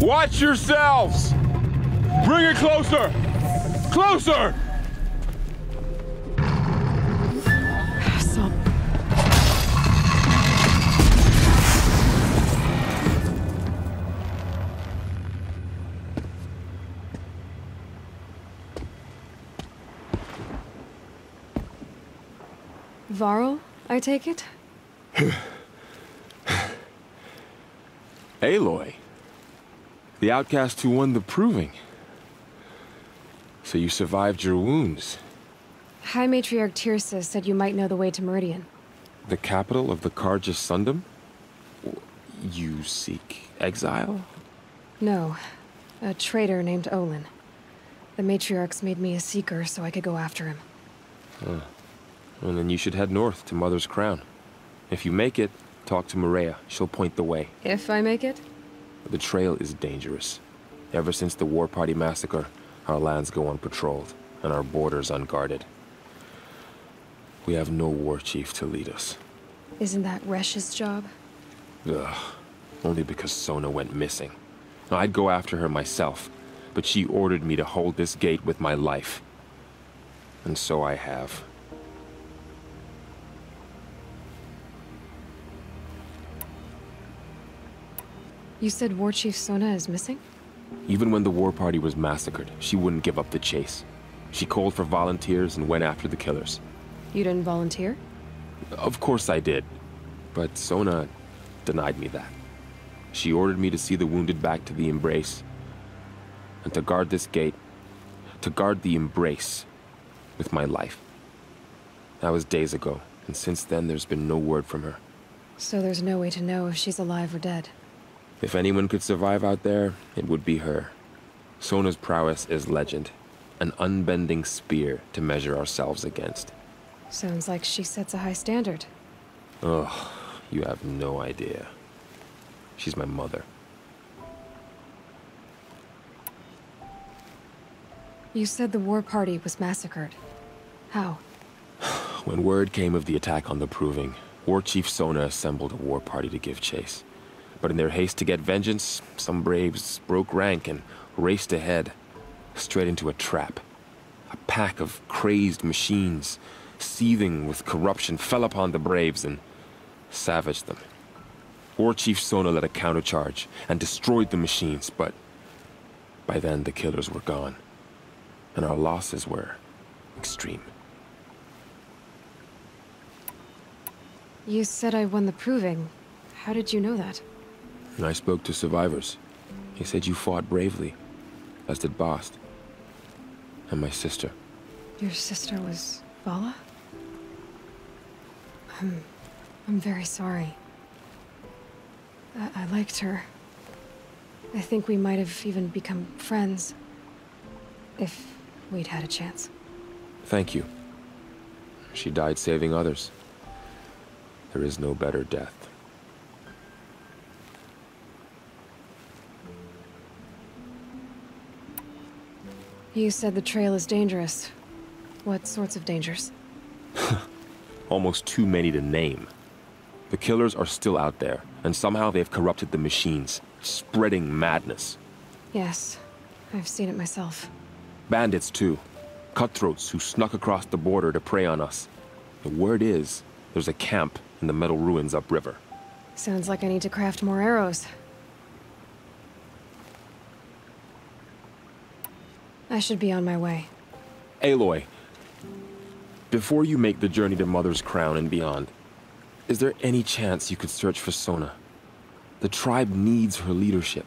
Watch yourselves! Bring it closer! Closer! So... Varl, I take it? Aloy. The outcast who won the proving. So you survived your wounds. High Matriarch Tirsa said you might know the way to Meridian. The capital of the Carja Sundom? You seek exile? No. A traitor named Olin. The Matriarchs made me a seeker so I could go after him. Huh. Well, then you should head north to Mother's Crown. If you make it, talk to Maria. She'll point the way. If I make it? The trail is dangerous. Ever since the War Party massacre, our lands go unpatrolled, and our borders unguarded. We have no war chief to lead us. Isn't that Resh's job? Ugh. Only because Sona went missing. I'd go after her myself, but she ordered me to hold this gate with my life. And so I have. You said War Chief Sona is missing? Even when the War Party was massacred, she wouldn't give up the chase. She called for volunteers and went after the killers. You didn't volunteer? Of course I did, but Sona denied me that. She ordered me to see the wounded back to the Embrace, and to guard this gate, to guard the Embrace with my life. That was days ago, and since then there's been no word from her. So there's no way to know if she's alive or dead. If anyone could survive out there, it would be her. Sona's prowess is legend, an unbending spear to measure ourselves against. Sounds like she sets a high standard. Ugh, you have no idea. She's my mother. You said the War Party was massacred. How? When word came of the attack on the Proving, War Chief Sona assembled a war party to give chase. But in their haste to get vengeance, some braves broke rank and raced ahead, straight into a trap. A pack of crazed machines, seething with corruption, fell upon the braves and savaged them. War Chief Sona led a countercharge and destroyed the machines, but by then the killers were gone, and our losses were extreme. You said I won the Proving. How did you know that? I spoke to survivors. He said you fought bravely, as did Bast. And my sister. Your sister was Vala? I'm very sorry. I liked her. I think we might have even become friends. If we'd had a chance. Thank you. She died saving others. There is no better death. You said the trail is dangerous. What sorts of dangers? Almost too many to name. The killers are still out there, and somehow they've corrupted the machines, spreading madness. Yes, I've seen it myself. Bandits, too. Cutthroats who snuck across the border to prey on us. The word is, there's a camp in the metal ruins upriver. Sounds like I need to craft more arrows. I should be on my way. Aloy, before you make the journey to Mother's Crown and beyond, is there any chance you could search for Sona? The tribe needs her leadership.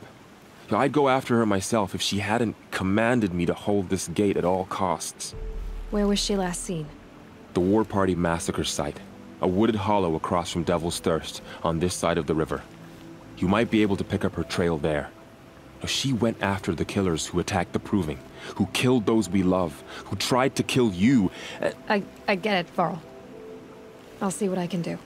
I'd go after her myself if she hadn't commanded me to hold this gate at all costs. Where was she last seen? The War Party massacre site. A wooded hollow across from Devil's Thirst, on this side of the river. You might be able to pick up her trail there. She went after the killers who attacked the Proving, who killed those we love, who tried to kill you. I get it, Varl. I'll see what I can do.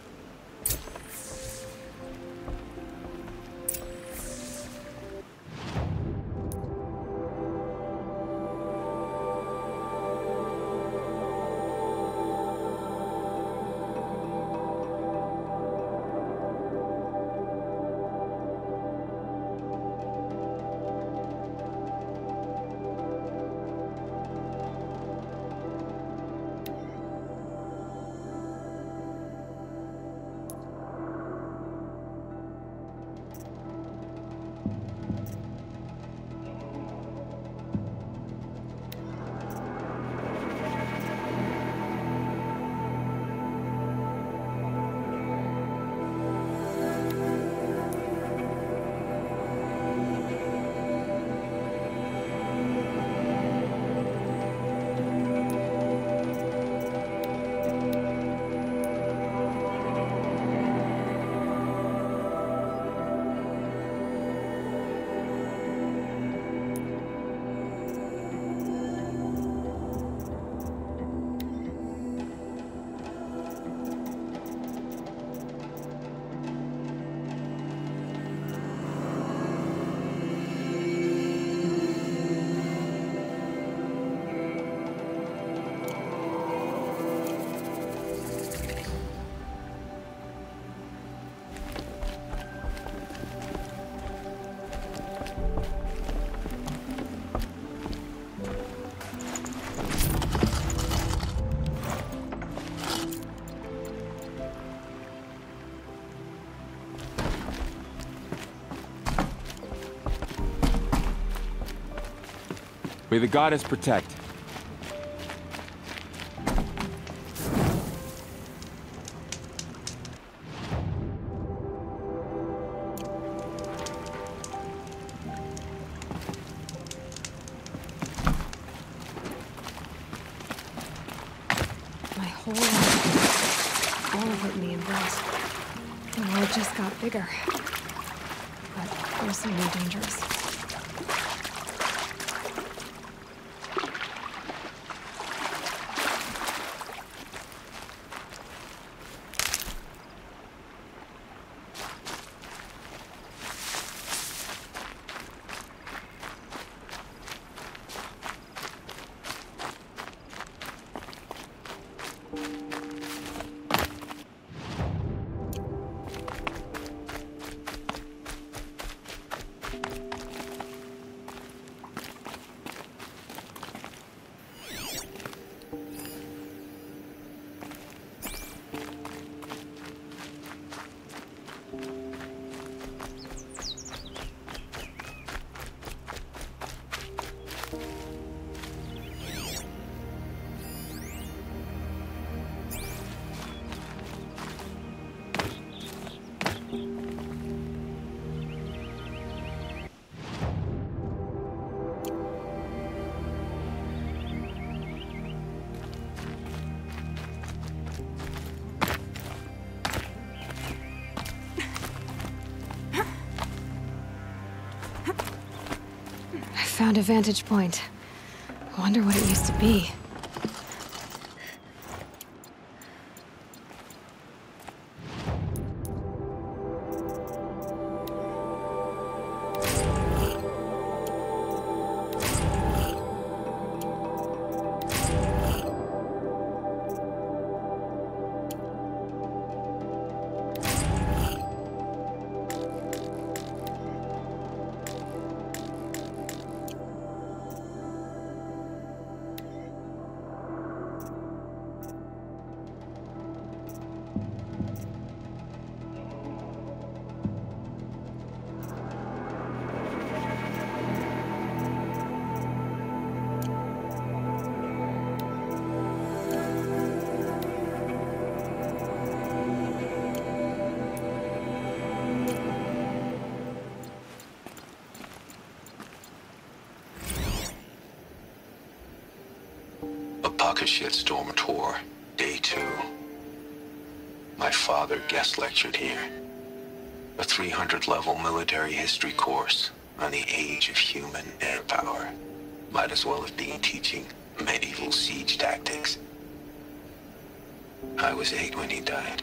May the goddess protect. My whole life, all of it me embraced. The world just got bigger. But also more dangerous. Found a vantage point. Wonder what it used to be. Shitstorm tour, day 2. My father guest lectured here. A 300-level military history course on the age of human air power. Might as well have been teaching medieval siege tactics. I was 8 when he died.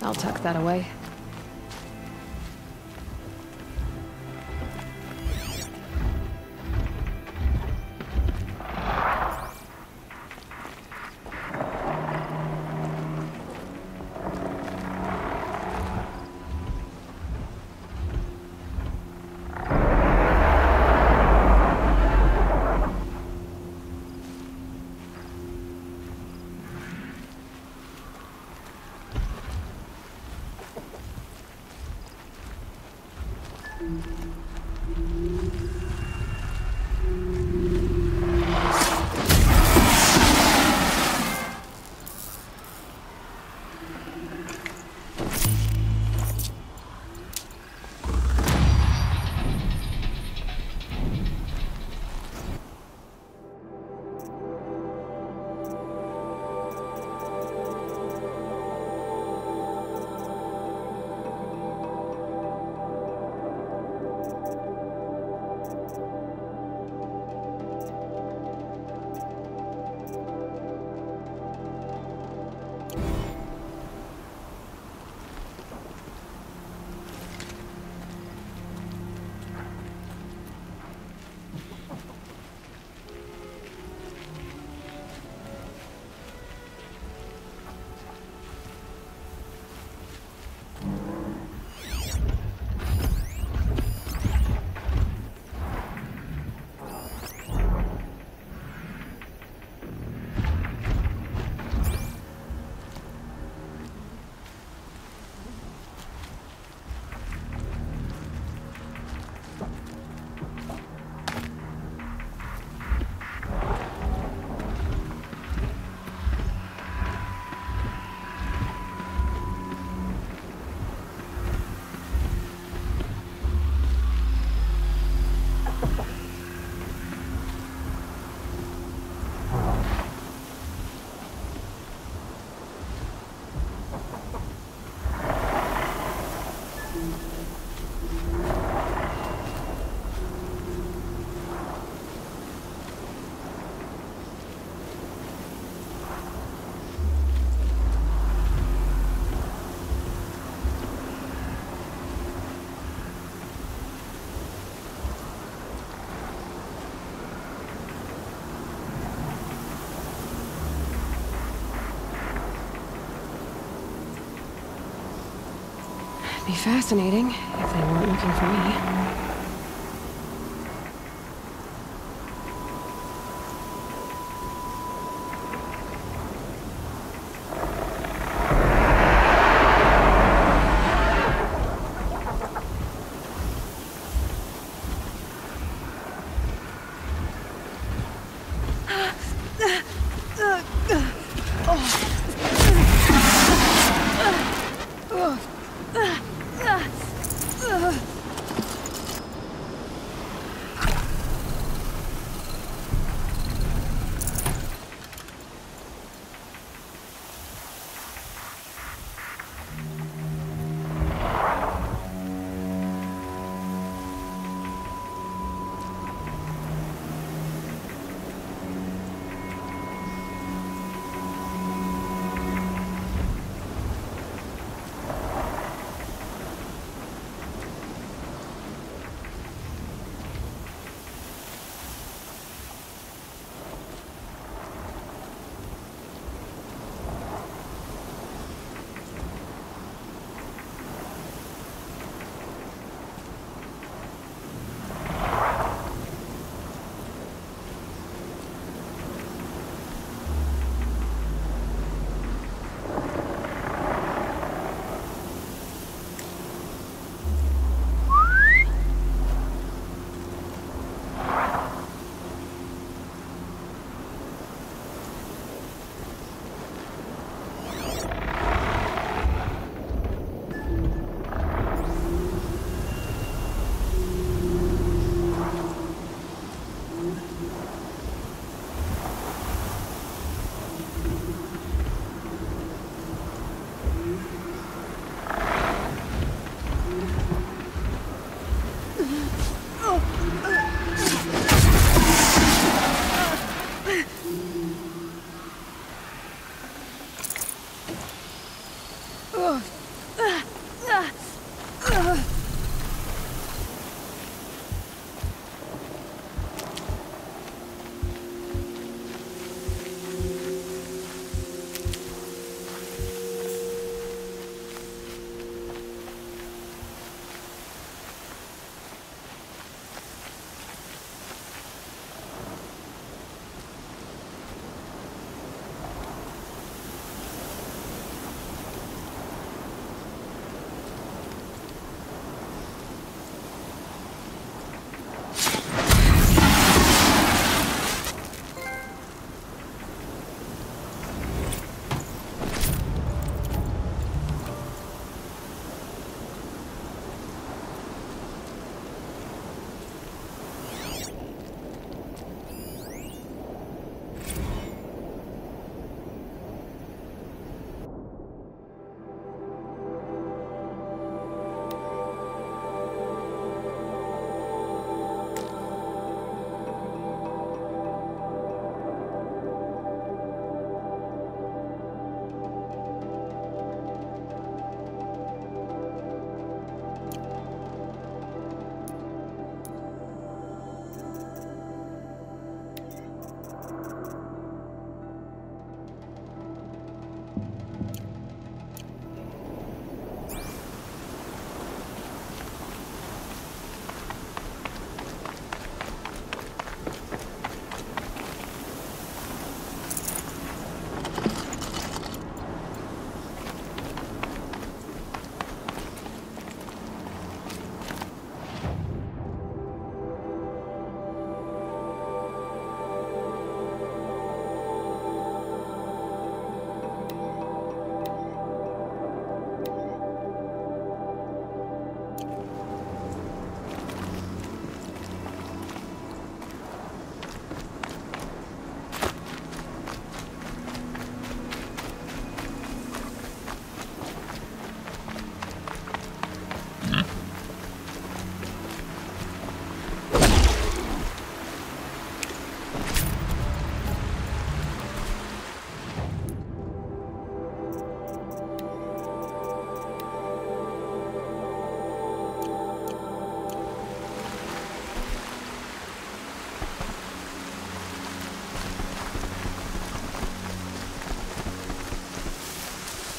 I'll tuck that away. Be fascinating if they weren't looking for me.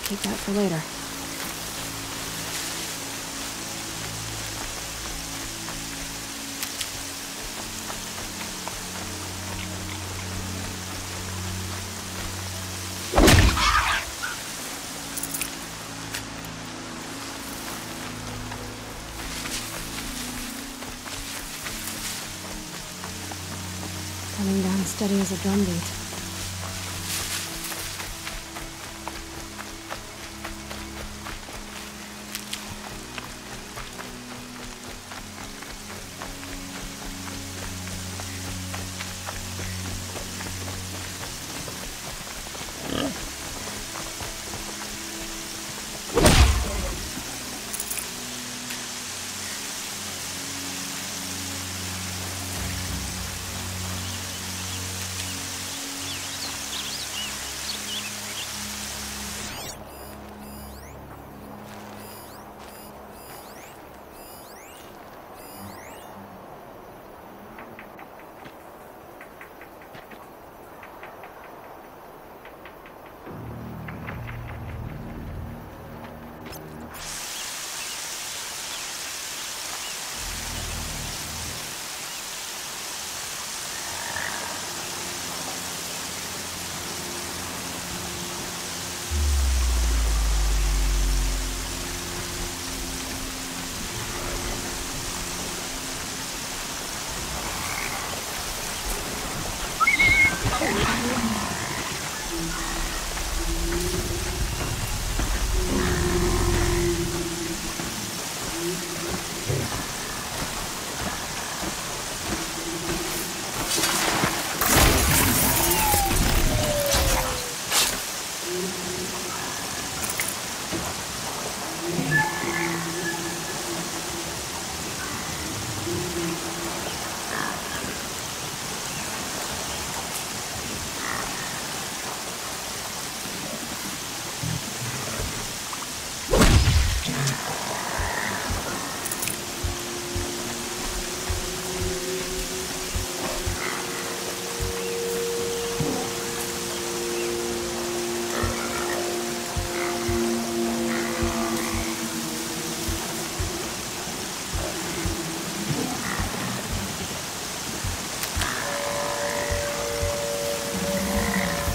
Keep that for later. Coming down steady as a drumbeat.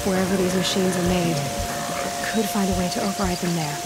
Wherever these machines are made, could find a way to override them there.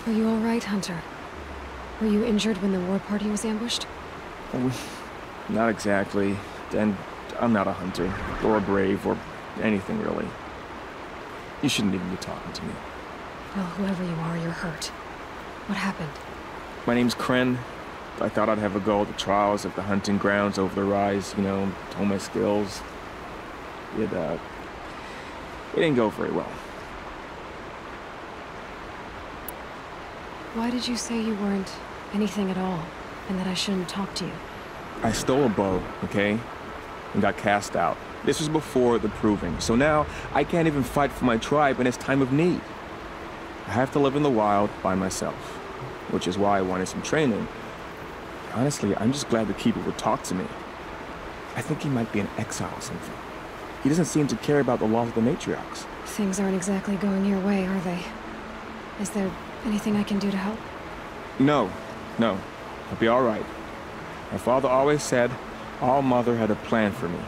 Are you all right, Hunter? Were you injured when the war party was ambushed? Not exactly. And I'm not a hunter, or a brave, or anything really. You shouldn't even be talking to me. Well, whoever you are, you're hurt. What happened? My name's Kren. I thought I'd have a go at the trials at the hunting grounds over the rise, you know, hone my skills. It didn't go very well. Why did you say you weren't anything at all, and that I shouldn't talk to you? I stole a bow, okay? And got cast out. This was before the proving, so now I can't even fight for my tribe in its time of need. I have to live in the wild by myself, which is why I wanted some training. Honestly, I'm just glad the Keeper would talk to me. I think he might be in exile or something. He doesn't seem to care about the laws of the matriarchs. Things aren't exactly going your way, are they? Is there anything I can do to help? No. I'll be all right. My father always said All Mother had a plan for me.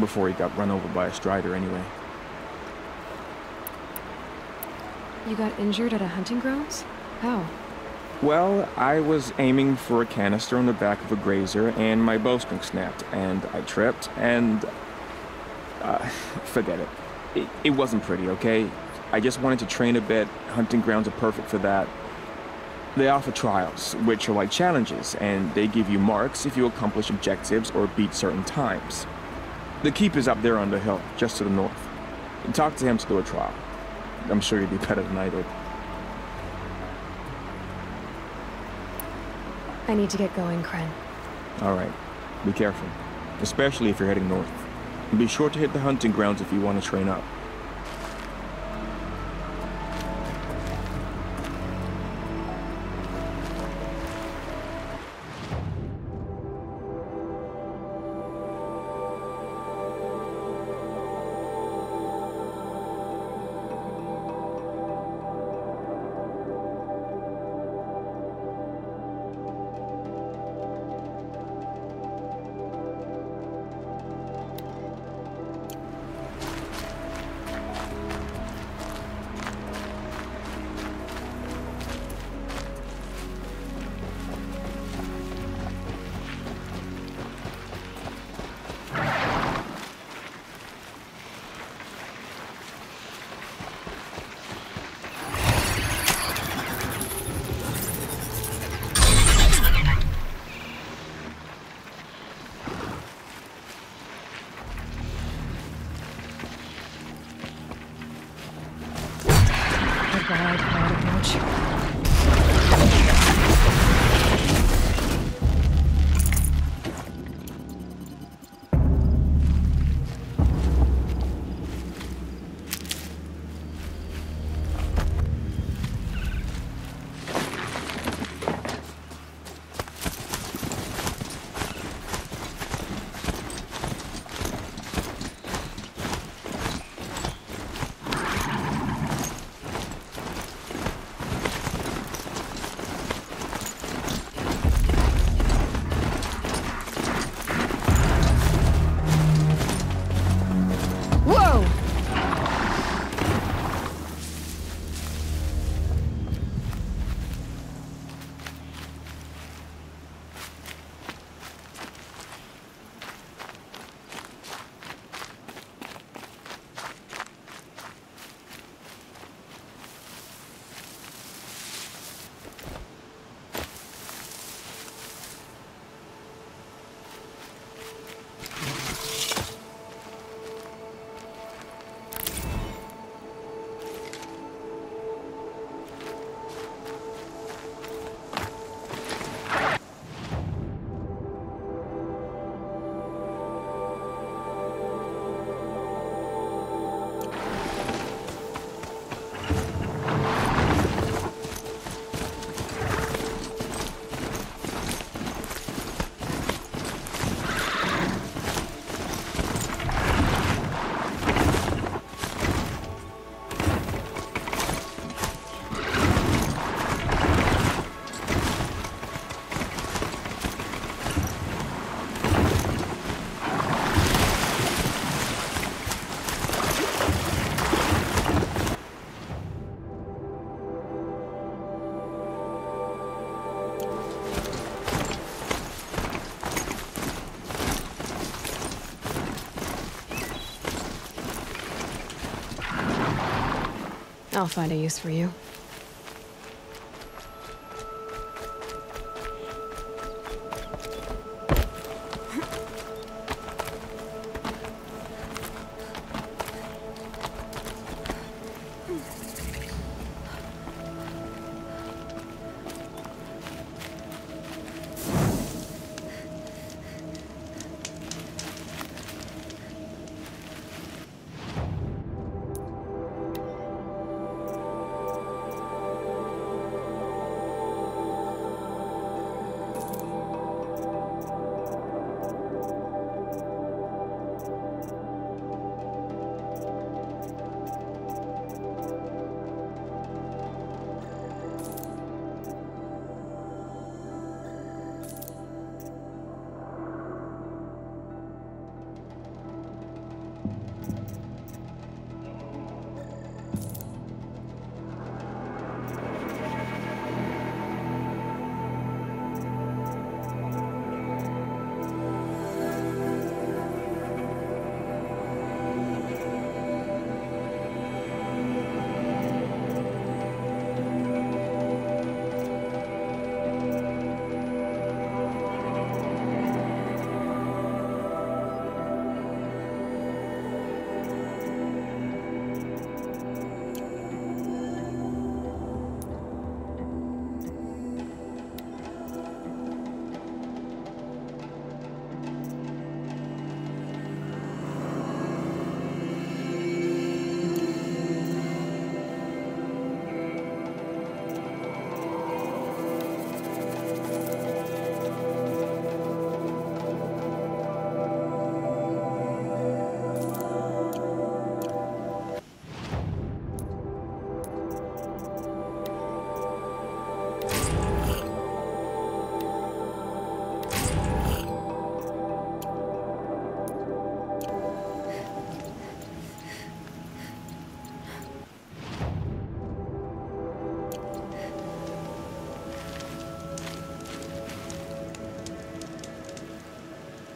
Before he got run over by a strider, anyway. You got injured at a hunting grounds? How? Well, I was aiming for a canister on the back of a grazer, and my bowstring snapped, and I tripped, and... forget it. It wasn't pretty, okay? I just wanted to train a bit. Hunting grounds are perfect for that. They offer trials, which are like challenges, and they give you marks if you accomplish objectives or beat certain times. The Keeper's up there on the hill, just to the north. Talk to him to do a trial. I'm sure you'd be better than I did. I need to get going, Kren. All right. Be careful, especially if you're heading north. And be sure to hit the hunting grounds if you want to train up. I'll find a use for you.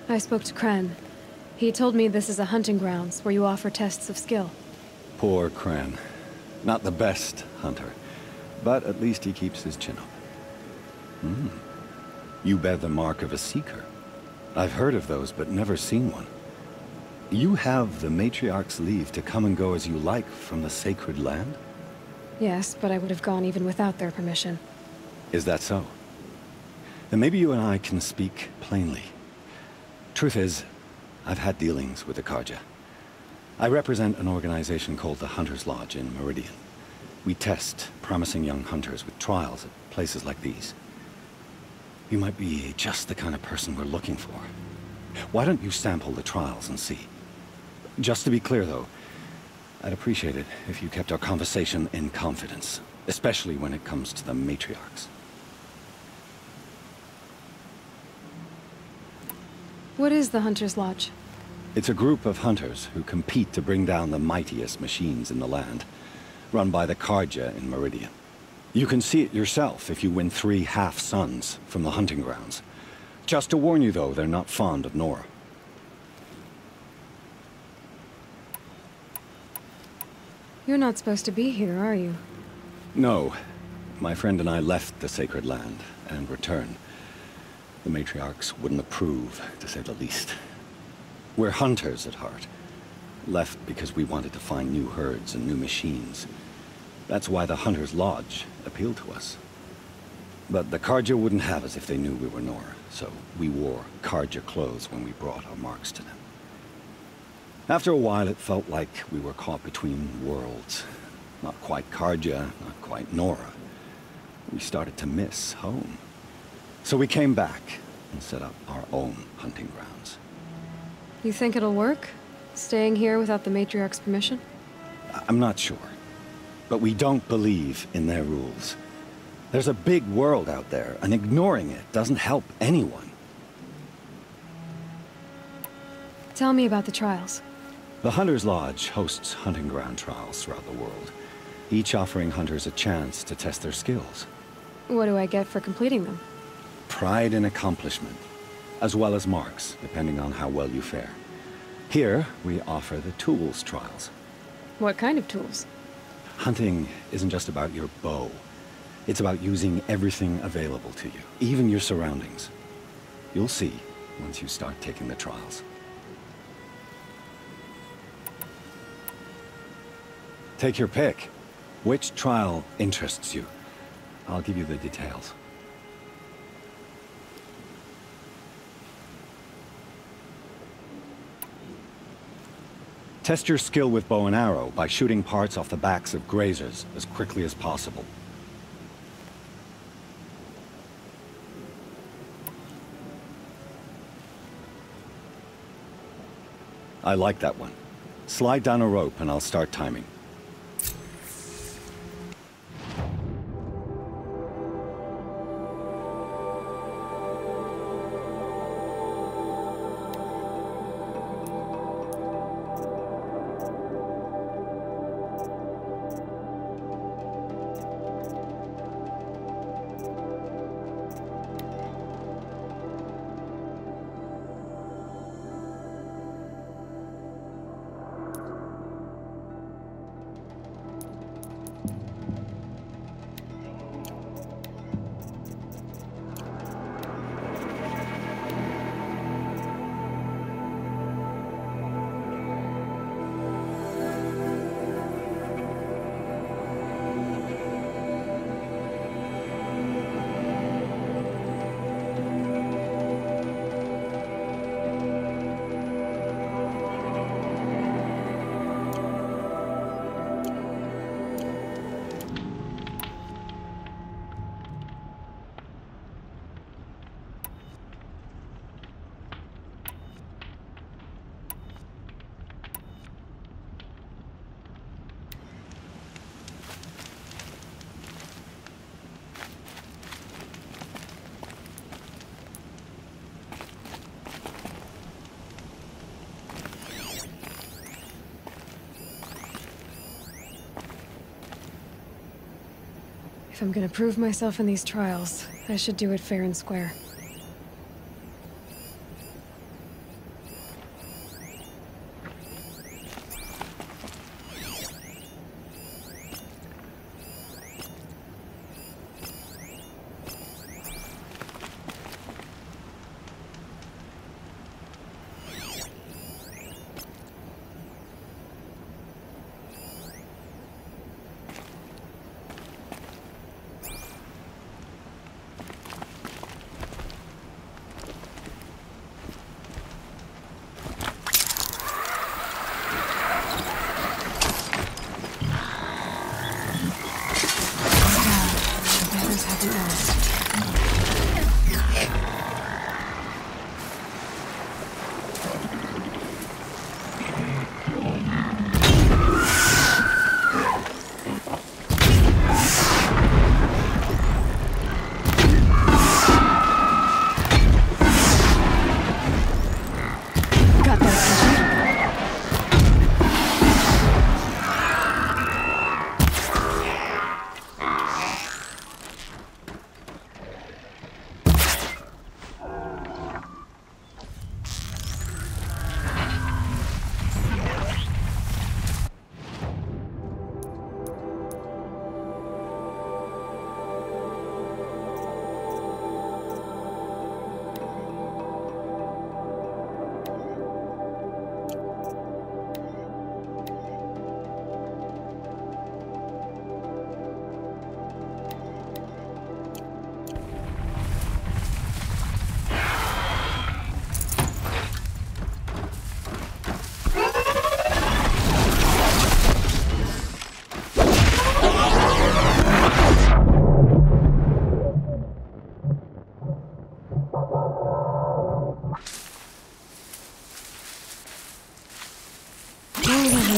I spoke to Kren. He told me this is a hunting grounds where you offer tests of skill. Poor Kren. Not the best hunter, but at least he keeps his chin up. You bear the mark of a seeker. I've heard of those, but never seen one. You have the Matriarch's leave to come and go as you like from the sacred land? Yes, but I would have gone even without their permission. Is that so? Then maybe you and I can speak plainly. Truth is, I've had dealings with the Carja. I represent an organization called the Hunter's Lodge in Meridian. We test promising young hunters with trials at places like these. You might be just the kind of person we're looking for. Why don't you sample the trials and see? Just to be clear, though, I'd appreciate it if you kept our conversation in confidence, especially when it comes to the matriarchs. What is the Hunter's Lodge? It's a group of hunters who compete to bring down the mightiest machines in the land, run by the Carja in Meridian. You can see it yourself if you win 3 half-suns from the hunting grounds. Just to warn you, though, they're not fond of Nora. You're not supposed to be here, are you? No. My friend and I left the sacred land and returned. The matriarchs wouldn't approve, to say the least. We're hunters at heart. Left because we wanted to find new herds and new machines. That's why the Hunter's Lodge appealed to us. But the Carja wouldn't have us if they knew we were Nora, so we wore Carja clothes when we brought our marks to them. After a while, it felt like we were caught between worlds. Not quite Carja, not quite Nora. We started to miss home. So we came back and set up our own hunting grounds. You think it'll work? Staying here without the Matriarch's permission? I'm not sure. But we don't believe in their rules. There's a big world out there, and ignoring it doesn't help anyone. Tell me about the trials. The Hunter's Lodge hosts hunting ground trials throughout the world, each offering hunters a chance to test their skills. What do I get for completing them? Pride in accomplishment, as well as marks, depending on how well you fare. Here, we offer the tools trials. What kind of tools? Hunting isn't just about your bow. It's about using everything available to you, even your surroundings. You'll see once you start taking the trials. Take your pick. Which trial interests you? I'll give you the details. Test your skill with bow and arrow by shooting parts off the backs of grazers as quickly as possible. I like that one. Slide down a rope and I'll start timing. If I'm gonna prove myself in these trials, I should do it fair and square.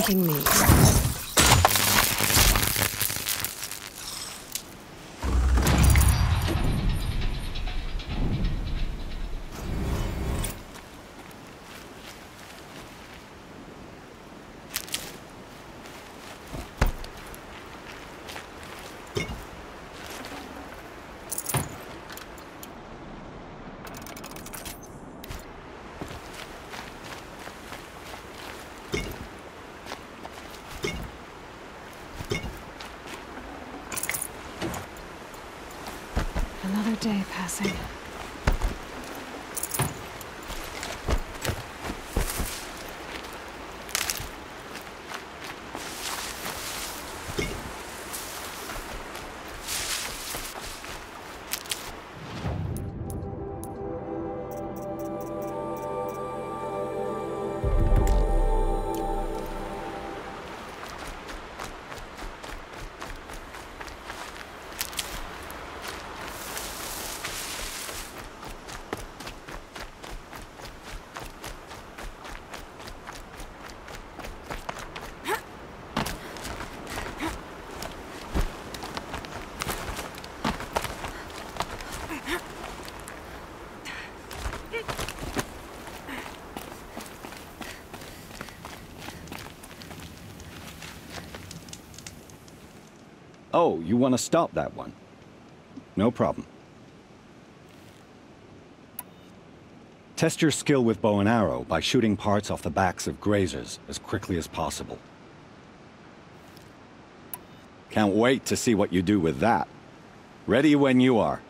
Hunting me. day passing. Oh, you want to stop that one? No problem. Test your skill with bow and arrow by shooting parts off the backs of grazers as quickly as possible. Can't wait to see what you do with that. Ready when you are.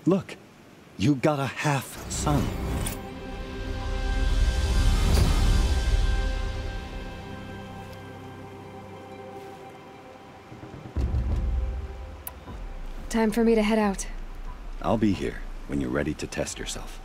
Look, you got a half-son. Time for me to head out. I'll be here when you're ready to test yourself.